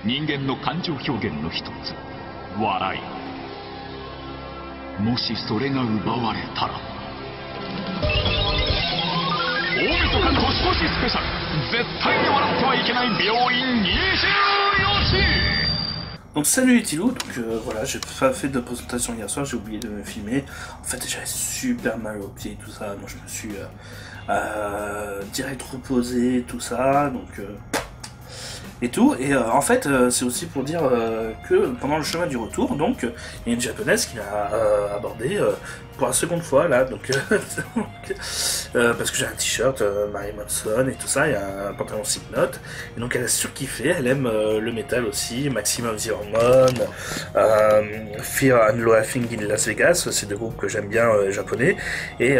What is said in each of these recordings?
人間の感情表現の一つ、笑い。もしそれが奪われたら、大晦日年越しスペシャル、絶対に笑ってはいけない病院24時。Donc salut les Tilous, donc voilà, j'ai pas fait de présentation hier soir, j'ai oublié de me filmer. En fait j'avais super mal au pied et tout ça, donc je me suis direct reposé, tout ça, donc et tout. Et en fait c'est aussi pour dire que pendant le chemin du retour, donc il y a une japonaise qui l'a abordé pour la seconde fois là, donc parce que j'ai un t-shirt Marilyn Manson et tout ça, il y a un pantalon Slipknot, et donc elle a surkiffé, elle aime le métal aussi, Maximum the Hormone, Fear and Loathing in Las Vegas, c'est deux groupes que j'aime bien japonais, et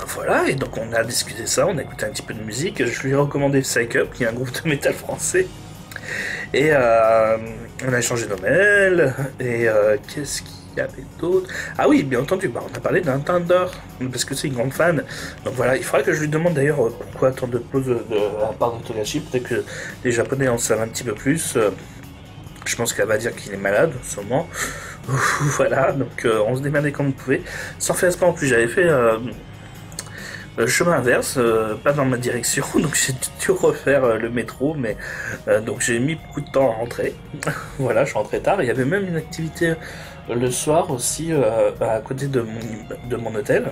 voilà, et donc on a discuté ça, on a écouté un petit peu de musique, je lui ai recommandé Psych Up, qui est un groupe de métal français, et on a échangé nos mails, et qu'est-ce qu'il y avait d'autre? Ah oui, bien entendu, on a parlé d'un Thunder, parce que c'est une grande fan. Donc voilà, il faudra que je lui demande d'ailleurs pourquoi tant de pauses de la part de Togashi. Peut-être que les Japonais en savent un petit peu plus. Je pense qu'elle va dire qu'il est malade, sûrement. Voilà, donc on se démerdait comme on pouvait. Sans faire exprès en plus, j'avais fait chemin inverse, pas dans ma direction, donc j'ai dû refaire le métro, mais donc j'ai mis beaucoup de temps à rentrer. Voilà, je suis rentré tard. Il y avait même une activité le soir aussi à côté de mon hôtel,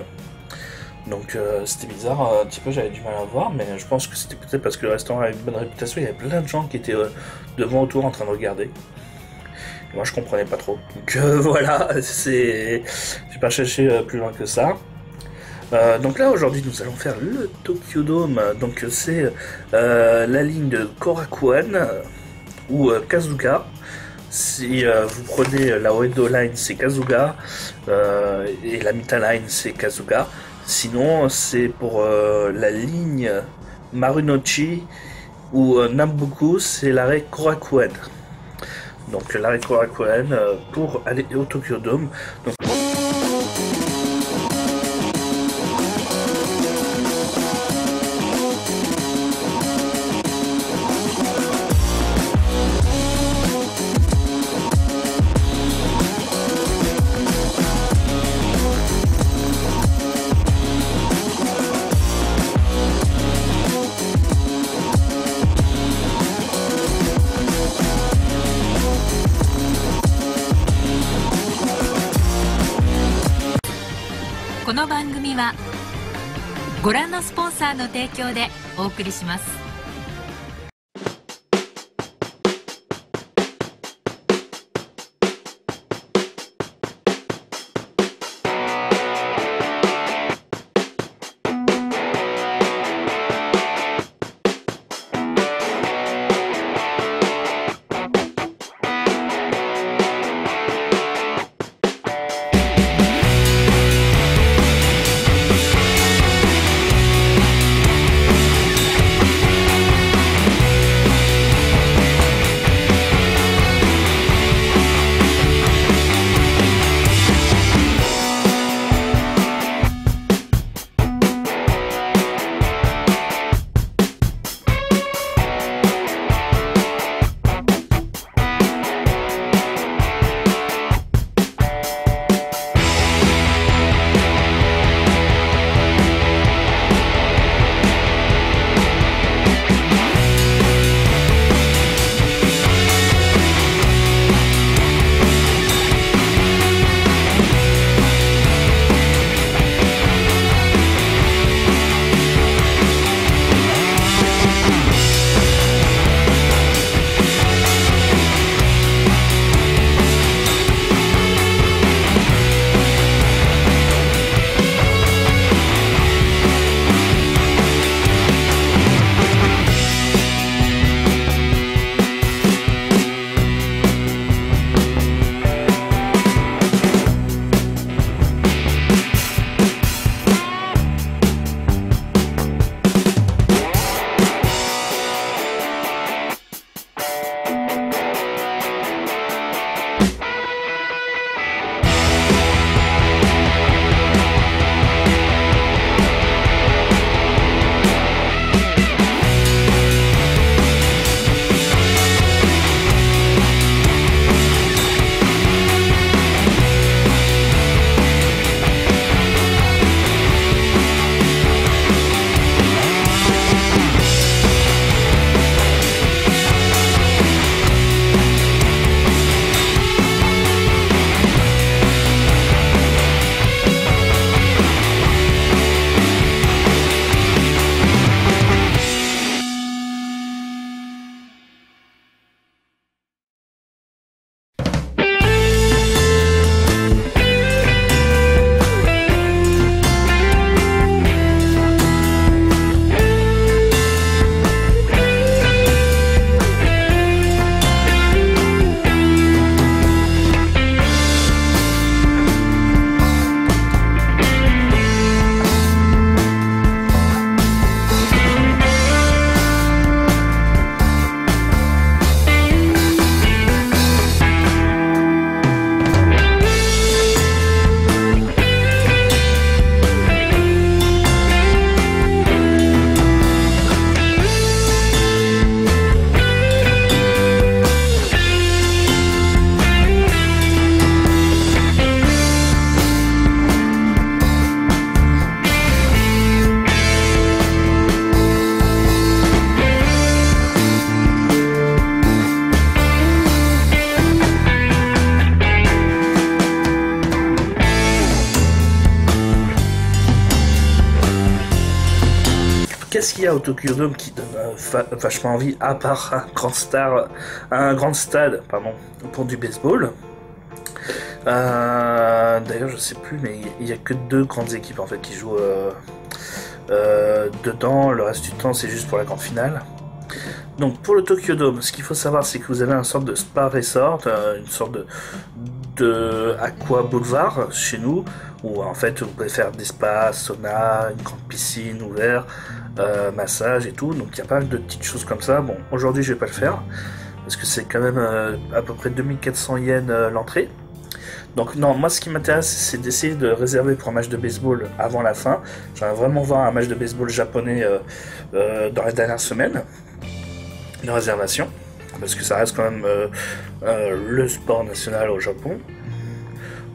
donc c'était bizarre un petit peu, j'avais du mal à voir, mais je pense que c'était peut-être parce que le restaurant avait une bonne réputation, il y avait plein de gens qui étaient devant autour en train de regarder. Et moi je comprenais pas trop, donc voilà, j'ai pas cherché plus loin que ça. Donc là aujourd'hui nous allons faire le Tokyo Dome, donc c'est la ligne de Korakuen ou Kasuga. Si vous prenez la Oedo Line, c'est Kasuga, et la Mita Line, c'est Kasuga. Sinon, c'est pour la ligne Marunouchi ou Nambuku, c'est l'arrêt Korakuen. Donc l'arrêt Korakuen pour aller au Tokyo Dome. Donc,この番組はご覧のスポンサーの提供でお送りします。qu'est-ce qu'il y a au Tokyo Dome qui donne vachement envie, à part un grand stade, pardon, pour du baseball. D'ailleurs, je sais plus, mais il y a que 2 grandes équipes en fait qui jouent dedans. Le reste du temps, c'est juste pour la grande finale. Donc, pour le Tokyo Dome, ce qu'il faut savoir, c'est que vous avez une sorte de spa resort, une sorte de aqua boulevard chez nous, où en fait vous pouvez faire des spas, sauna, une grande piscine ouverte, massage et tout. Donc, il y a pas mal de petites choses comme ça. Bon, aujourd'hui, je vais pas le faire parce que c'est quand même à peu près 2400 yens l'entrée. Donc non, moi ce qui m'intéresse, c'est d'essayer de réserver pour un match de baseball avant la fin. J'aimerais vraiment voir un match de baseball japonais dans les dernières semaines de réservation, parce que ça reste quand même le sport national au Japon.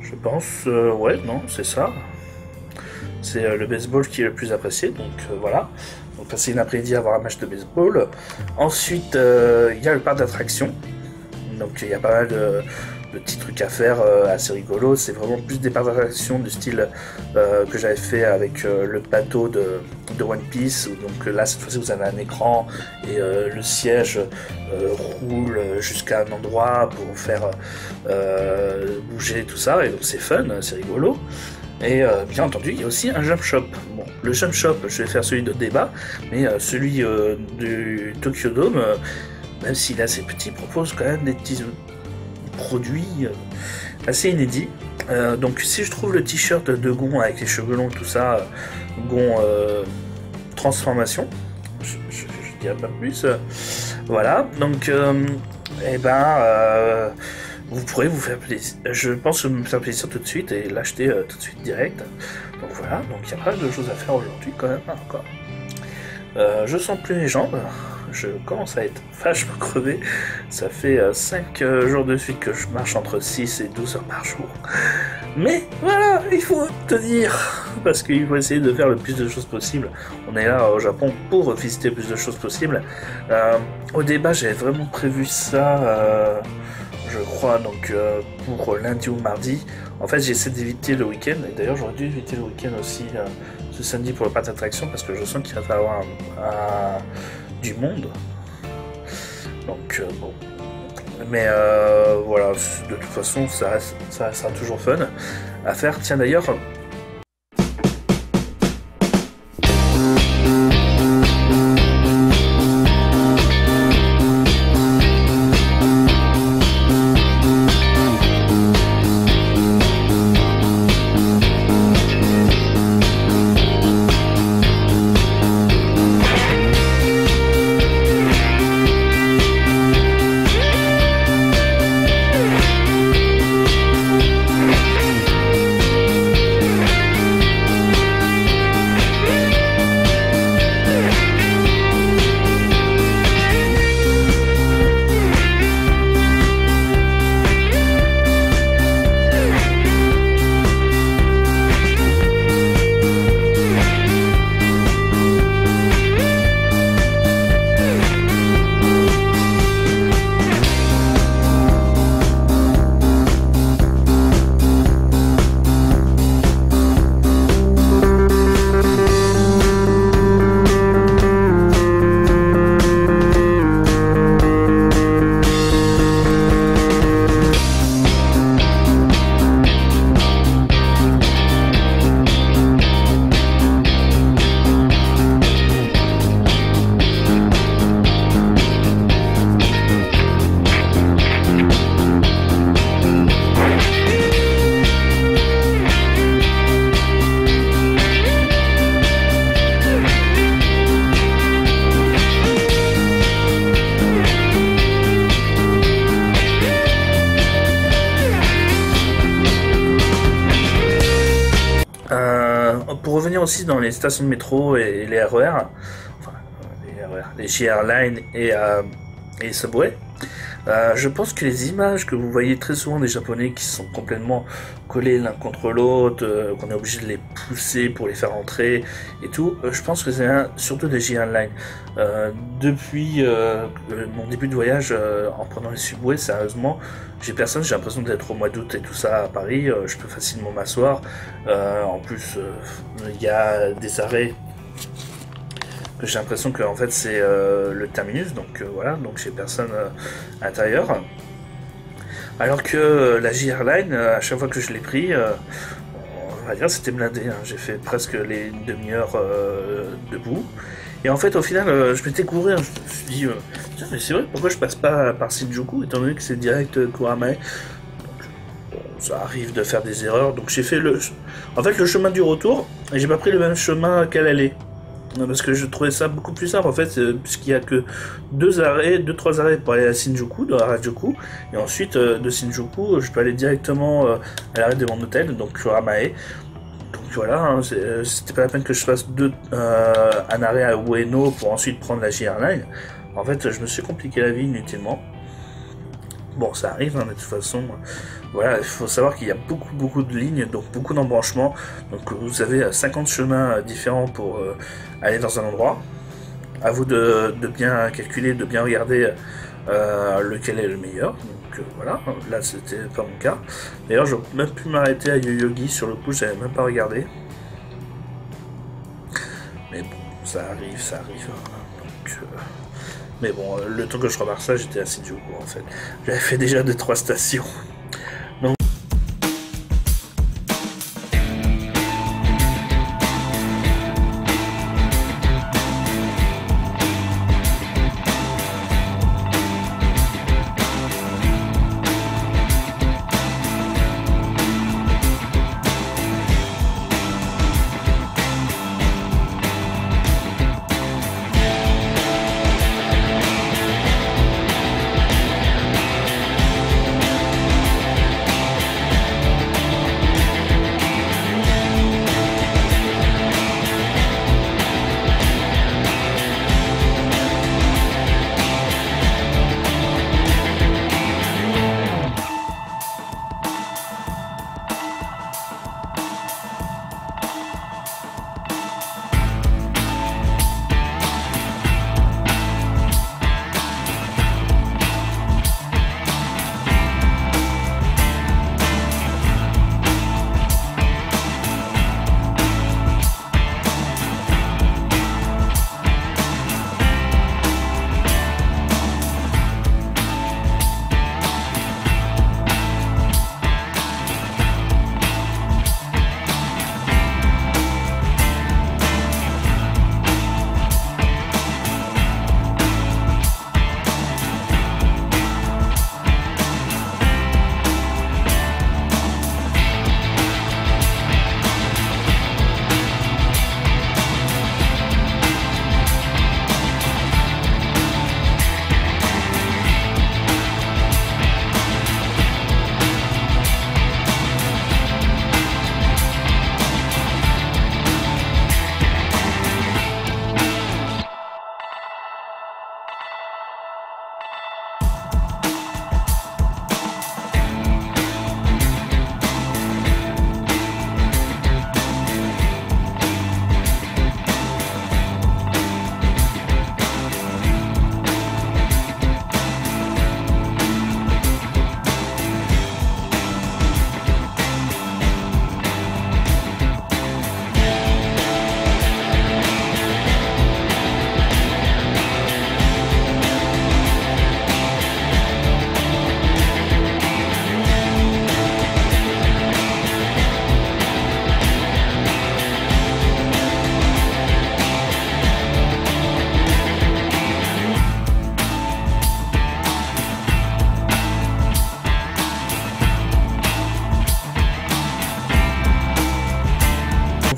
Je pense, ouais, non, c'est ça. C'est le baseball qui est le plus apprécié, donc voilà. Donc passer une après-midi à voir un match de baseball. Ensuite, il y a le parc d'attractions. Donc il y a pas mal de petits trucs à faire assez rigolos. C'est vraiment plus des parcs d'attractions du style que j'avais fait avec le bateau de One Piece. Donc là, cette fois-ci, vous avez un écran et le siège roule jusqu'à un endroit pour faire bouger tout ça. Et donc c'est fun, c'est rigolo. Et bien entendu, il y a aussi un jump shop. Bon, le jump shop, je vais faire celui de débat, mais celui du Tokyo Dome, même s'il est assez petit, propose quand même des petits produits assez inédits. Donc si je trouve le t-shirt de Gon avec les cheveux longs, tout ça, Gon transformation, je dirais pas plus. Voilà, donc vous pourrez vous faire plaisir. Je pense me faire plaisir tout de suite et l'acheter tout de suite direct. Donc voilà, donc il y a pas mal de choses à faire aujourd'hui quand même encore. Je sens plus les jambes. Je commence à être vachement crevé. Ça fait 5 jours de suite que je marche entre 6 et 12 heures par jour. Mais voilà, il faut tenir. Parce qu'il faut essayer de faire le plus de choses possible. On est là au Japon pour visiter le plus de choses possibles. Au débat, j'avais vraiment prévu ça, je crois, donc pour lundi ou mardi. En fait, j'essaie d'éviter le week-end. Et d'ailleurs, j'aurais dû éviter le week-end aussi ce samedi pour le parc d'attraction parce que je sens qu'il va y avoir du monde. Donc bon. Mais voilà, de toute façon, ça sera toujours fun à faire. Tiens d'ailleurs. Pour revenir aussi dans les stations de métro et les RER, enfin les JR Line et Subway, je pense que les images que vous voyez très souvent des Japonais qui sont complètement collés l'un contre l'autre, qu'on est obligé de les pousser pour les faire entrer et tout, je pense que c'est surtout des JR Line. Depuis mon début de voyage en prenant les Subway, sérieusement, j'ai l'impression d'être au mois d'août et tout ça à Paris, je peux facilement m'asseoir. En plus, il y a des arrêts que j'ai l'impression que en fait c'est le terminus, donc voilà, donc j'ai personne à l'intérieur. Alors que la J-Airline, à chaque fois que je l'ai pris, on va dire c'était blindé, hein. J'ai fait presque une demi-heure debout. Et en fait, au final, je m'étais couru, hein. Je me suis dit, tiens, mais c'est vrai, pourquoi je passe pas par Shinjuku, étant donné que c'est direct Kuramae. Donc, bon, ça arrive de faire des erreurs, donc j'ai fait le chemin du retour, et j'ai pas pris le même chemin qu'à l'aller. Parce que je trouvais ça beaucoup plus simple en fait, puisqu'il y a que 2-3 arrêts pour aller à Shinjuku, de Harajuku, et ensuite de Shinjuku, je peux aller directement à l'arrêt de mon hôtel, donc Kuramae. Donc voilà, hein, c'était pas la peine que je fasse un arrêt à Ueno pour ensuite prendre la J-Airline. En fait, je me suis compliqué la vie inutilement. Bon, ça arrive, hein, de toute façon. Voilà, il faut savoir qu'il y a beaucoup de lignes, donc beaucoup d'embranchements. Donc vous avez 50 chemins différents pour aller dans un endroit. À vous de bien calculer, de bien regarder lequel est le meilleur. Donc voilà, là c'était pas mon cas. D'ailleurs, j'aurais même pu m'arrêter à Yoyogi, sur le coup, j'avais même pas regardé. Mais bon, ça arrive. Donc, mais bon, le temps que je remarque ça, j'étais à Shinjuku en fait. J'avais fait déjà 2-3 stations.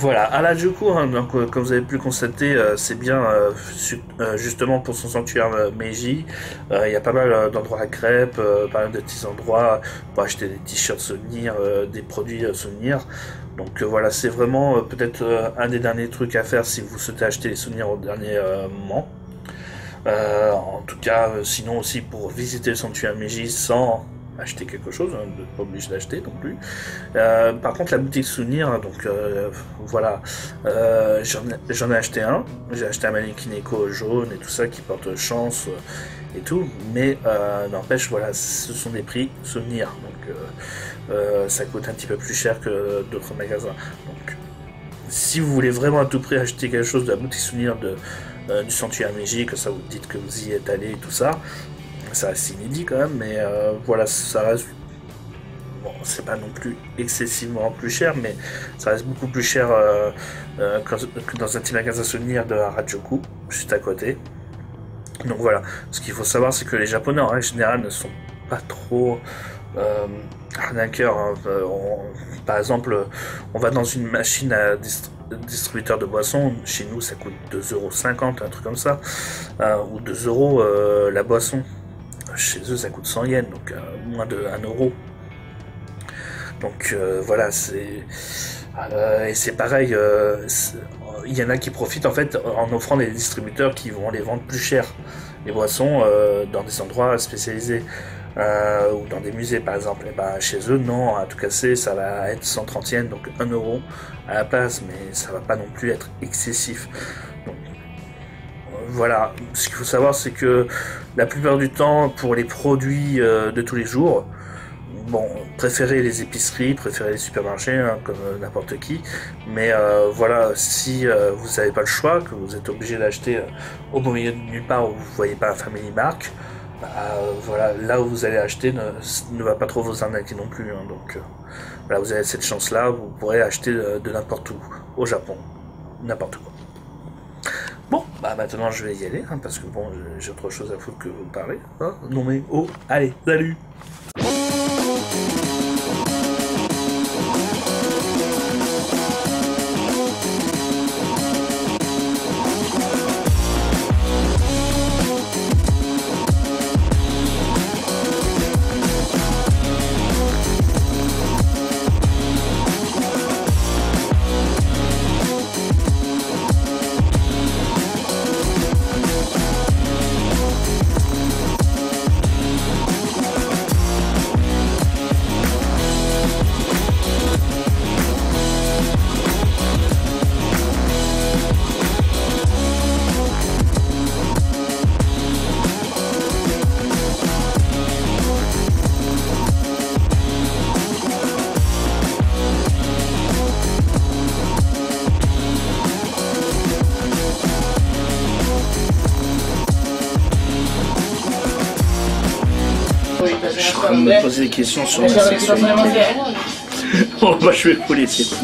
Voilà, Harajuku, hein, donc, comme vous avez pu le constater, c'est bien justement pour son sanctuaire Meiji. Il y a pas mal d'endroits à crêpes, pas mal de petits endroits pour acheter des t-shirts souvenirs, des produits souvenirs. Donc voilà, c'est vraiment peut-être un des derniers trucs à faire si vous souhaitez acheter les souvenirs au dernier moment. En tout cas, sinon aussi pour visiter le sanctuaire Meiji sans acheter quelque chose, hein, pas obligé d'acheter non plus. Par contre, la boutique souvenir, donc voilà, j'en ai acheté un. J'ai acheté un Manekineko jaune et tout ça qui porte chance et tout, mais n'empêche, voilà, ce sont des prix souvenirs, donc ça coûte un petit peu plus cher que d'autres magasins. Donc, si vous voulez vraiment à tout prix acheter quelque chose de la boutique souvenir du Sentier Amégi, que ça vous dites que vous y êtes allé et tout ça. Ça reste inédit quand même, mais voilà, ça reste... Bon, c'est pas non plus excessivement plus cher, mais ça reste beaucoup plus cher que dans un petit magasin souvenir de Harajuku, juste à côté. Donc voilà, ce qu'il faut savoir, c'est que les Japonais en règle générale ne sont pas trop arnaqueurs. Hein. Par exemple, on va dans une machine à distributeur de boissons, chez nous ça coûte 2,50€, un truc comme ça, ou 2€ la boisson. Chez eux ça coûte 100 yens, donc moins de 1€. Donc voilà, et c'est pareil, il y en a qui profitent en fait en offrant des distributeurs qui vont les vendre plus cher, les boissons, dans des endroits spécialisés, ou dans des musées par exemple. Et ben, chez eux, non, à tout casser, ça va être 130 yens, donc 1€ à la place, mais ça va pas non plus être excessif. Donc, voilà, ce qu'il faut savoir, c'est que la plupart du temps, pour les produits de tous les jours, bon, préférez les épiceries, préférez les supermarchés, hein, comme n'importe qui, mais voilà, si vous n'avez pas le choix, que vous êtes obligé d'acheter au beau milieu de nulle part où vous ne voyez pas un Family Mart, bah, voilà, là où vous allez acheter ne va pas trop vous arnaquer non plus, hein, donc voilà, vous avez cette chance-là, vous pourrez acheter de n'importe où, au Japon, n'importe quoi. Bon, bah maintenant je vais y aller, hein, parce que bon, j'ai autre chose à foutre que vous parler, hein, non mais, oh, allez, salut! Je suis en train de me poser des questions sur ma sexualité. Bon, bah, je vais vous laisser.